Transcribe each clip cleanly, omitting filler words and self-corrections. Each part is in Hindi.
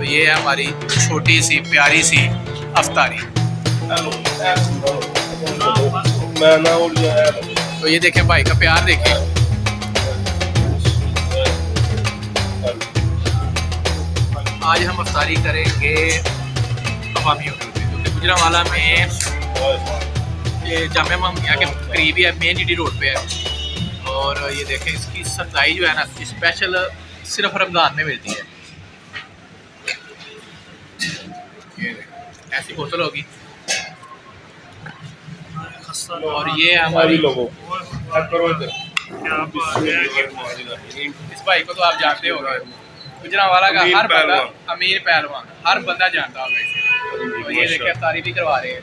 तो ये है हमारी छोटी सी प्यारी सी अफ्तारी। तो ये देखें भाई का प्यार देखें। आज हम अफ्तारी करेंगे अवामी होटल पे, जो कि गुजरांवाला में ये जामिया महमिया के करीब ही है, मेन जीडी रोड पे है। और ये देखें इसकी सफाई जो है ना स्पेशल सिर्फ रमज़ान में मिलती है। ये ऐसी बोतल होगी और ये हमारी लोगों इस भाई को तो आप जानते होंगे, गुजरांवाला का हर बंदा अमीर पहलवान, हर बंदा जानता होगा इसे। तो ये देखिए अफ्तारी भी करवा रहे हैं।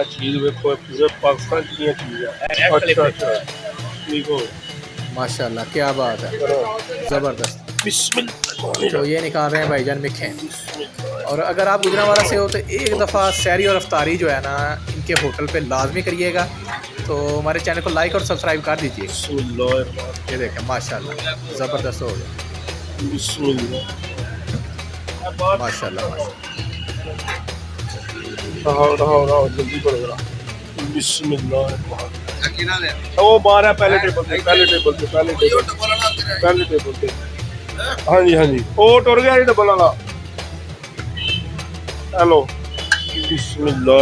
चीज देखो पूरे पाकिस्तान की चीज है। अच्छा ठीक हो माशाल्लाह, क्या बात है, ज़बरदस्त। तो ये निकाल रहे हैं भाईजान मिखें। और अगर आप गुजरांवाला से हो तो एक दफ़ा सहरी और अफ्तारी जो है ना इनके होटल पे लाजमी करिएगा। तो हमारे चैनल को लाइक और सब्सक्राइब कर दीजिए। ये देखें माशाल्लाह ज़बरदस्त हो गया, माशाल्लाह रहो जल्दी करो बिस्मिल्लाह। वो बारह पहले टेबल पे पहले टेबल पे। हाँ जी वो टुर गया डबल वाला। हेलो बिस्मिल्लाह।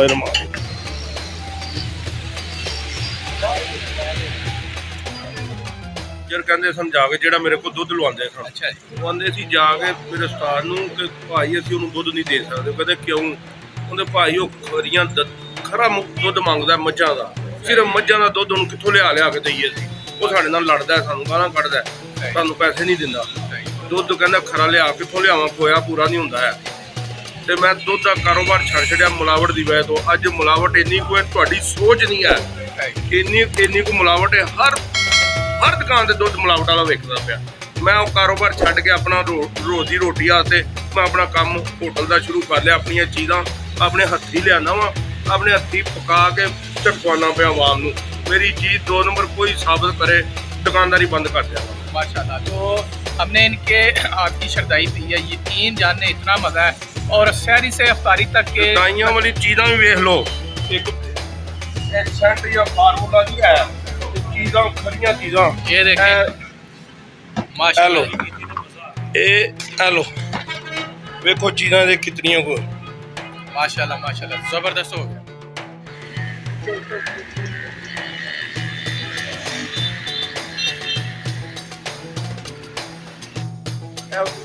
कहते सन जाके ਜਿਹੜਾ ਮੇਰੇ ਕੋਲ ਦੁੱਧ ਲਵਾਉਂਦੇ ਸਨ। अच्छा जी। ਉਹ ਆਂਦੇ ਸੀ ਜਾ ਕੇ ਮੇਰੇ ਉਸਤਾਦ ਨੂੰ ਕਿ ਭਾਈ ਅਸੀਂ ਉਹਨੂੰ ਦੁੱਧ ਨਹੀਂ ਦੇ ਸਕਦੇ। ਉਹ ਕਹਿੰਦੇ ਕਿਉਂ? ਉਹਦੇ ਭਾਈ ਉਹ ਖਰਾ ਦੁੱਧ ਮੰਗਦਾ ਮੱਝਾਂ ਦਾ, ਸਿਰਫ ਮੱਝਾਂ ਦਾ ਦੁੱਧ ਉਹਨੂੰ ਕਿੱਥੋਂ ਲਿਆ ਕੇ ਦਈਏ ਅਸੀਂ? ਉਹ ਸਾਡੇ ਨਾਲ ਲੜਦਾ, ਸਾਨੂੰ ਗਾਲਾਂ ਕੱਢਦਾ, ਸਾਨੂੰ ਪੈਸੇ ਨਹੀਂ ਦਿੰਦਾ। ਦੁੱਧ ਕਹਿੰਦਾ ਖਰਾ ਲਿਆ ਕਿੱਥੋਂ ਲਿਆਵਾਂ, ਖੋਇਆ ਪੂਰਾ ਨਹੀਂ ਹੁੰਦਾ ਹੈ। ਤੇ ਮੈਂ ਦੁੱਧ ਦਾ ਕਾਰੋਬਾਰ ਛੱਡ ਛੱਡਿਆ ਮਿਲਾਵਟ ਦੀ ਵਜ੍ਹਾ ਤੋਂ। ਅੱਜ ਮਿਲਾਵਟ ਇੰਨੀ ਕੋਈ ਤੁਹਾਡੀ ਸੋਚ ਨਹੀਂ ਹੈ, ਇੰਨੀ ਕੁ ਮਿਲਾਵਟ ਹੈ। हर दुकान से दुध मिलावट वाला वेखदा पिया। मैं वो कारोबार छड्ड के अपना रोज़ की रोटी आते मैं अपना काम होटल का शुरू कर लिया। अपनी चीज़ां अपने हथी लियाना वा, अपने हथी पका के ते खवाना पिया आवाम नूं। मेरी चीज़ 2 नंबर कोई साबित करे, दुकानदारी बंद कर दिया माशाल्लाह। तो हमने इनके हाथ की शरदाई पी है, यकीन जानने इतना मज़ा है। और सहरी से अफ्तारी तक के दाइयां वाली चीज़ां भी वेख लो। एक सेंट या फार्मूला जी है चीज़ां खरियां चीज़ां। ये देखें माशाल्लाह, हेलो देखो चीज़ां दे कितनियां को माशाल्लाह माशाल्लाह ज़बरदस्त हो गया।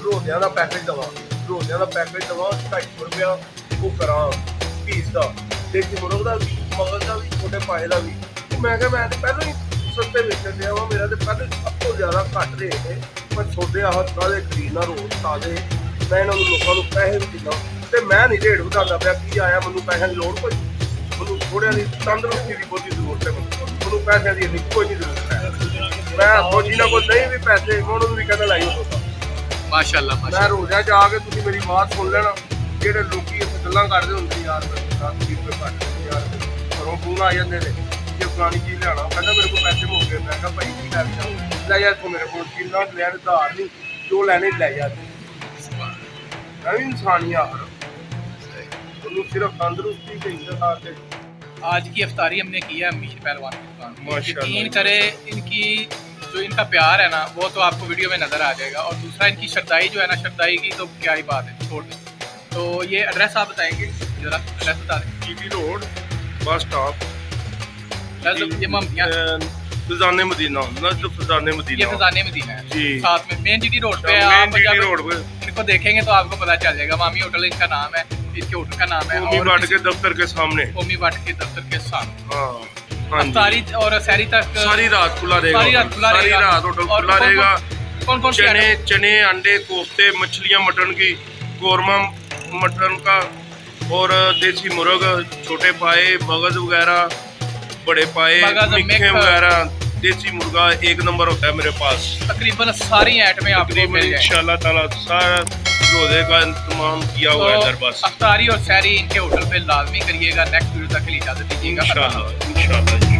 रोज़ियां दा पैकेज दवा, रोज़ियां दा पैकेज दवा 250 रुपया वो करा पीस दा, देसी मुर्ग दा भी, मगज दा भी, छोटे पाए दा भी। मैं क्या मैं पहले ही सस्ते बेचन दिया वा, मेरा तो पहले सब तो ज़्यादा घट रेट है। पर छोटे आह ताज़े खरीदना रोज़ ताज़े, मैं इन्होंने लोगों को पैसे भी दिना तो मैं नहीं रेट बढ़ाता पाया। की आया मैनू पैसों की लोड़ कोई, मैनू थोड़े की तंदरुस्ती की बहुत जरूरत है, मैनू पैसों की इन्नी कोई नहीं जरूरत है। मैं जिन्होंने को नहीं भी पैसे मैं उन्होंने भी कहना लाई होता माशाल्लाह मैं रोज़ा जा के तुम मेरी बात सुन लेना। जेडे लोग गल्लां करते होंगे यार 10 रुपये घट यार घरों फोन आ जाते हैं कि पुरानी चीज़ लिया, कहना मेरे को पैसे मुक गए। मैं कहा भाई की लै जा तू मेरे को किन्ना लैन धार नहीं जो लैने लै जा। मैं भी इंसान ही आखिर सिर्फ तंदरुस्ती चाहिए। आज की अफ्तारी हमने की है अमीर पहलवान की दुकान में। यकीन करे इनकी जो इनका प्यार है ना वो तो आपको वीडियो में नज़र आ जाएगा। और दूसरा इनकी शरदाई जो है ना, शरदाई की तो क्या ही बात है, छोड़ दें। तो ये एड्रेस आप बताएंगे जरा, एड्रेस बता दें। जीटी रोड बस स्टॉप, ये महमिया फजाने मदीना, फजाने मदीना, ये फजाने मदीना है जी, साथ में मेन जीडी रोड पे। आप जब इनको देखेंगे तो आपको पता चल जाएगा। मामी होटल इनका नाम है, इनके होटल का नाम है ओमी भट्ट के दफ्तर के सामने, ओमी भट्ट के दफ्तर के सामने। हाँ अफ्तारी और सहरी तक सारी रात खुला रहेगा, सारी रात होटल खुला रहेगा। कौन कौन चने अंडे कोफ्ते, मछलियाँ मटन की, कौरमा मटन का, और देसी मुर्ग, छोटे पाए, मगज वगैरह, बड़े पाए, मिखे वगैरह, देसी मुर्गा 1 नंबर होता है मेरे पास। तकरीबन सारी आइटमें आपको मिल जाएंगी इंशाल्लाह ताला। सारा रोज़े का इंतजाम किया हुआ है इधर। बस अफ्तारी और सहरी इनके होटल पे लाजमी करिएगा। नेक्स्ट वीडियो तक के लिए इजाज़त दीजिएगा। इंशाल्लाह।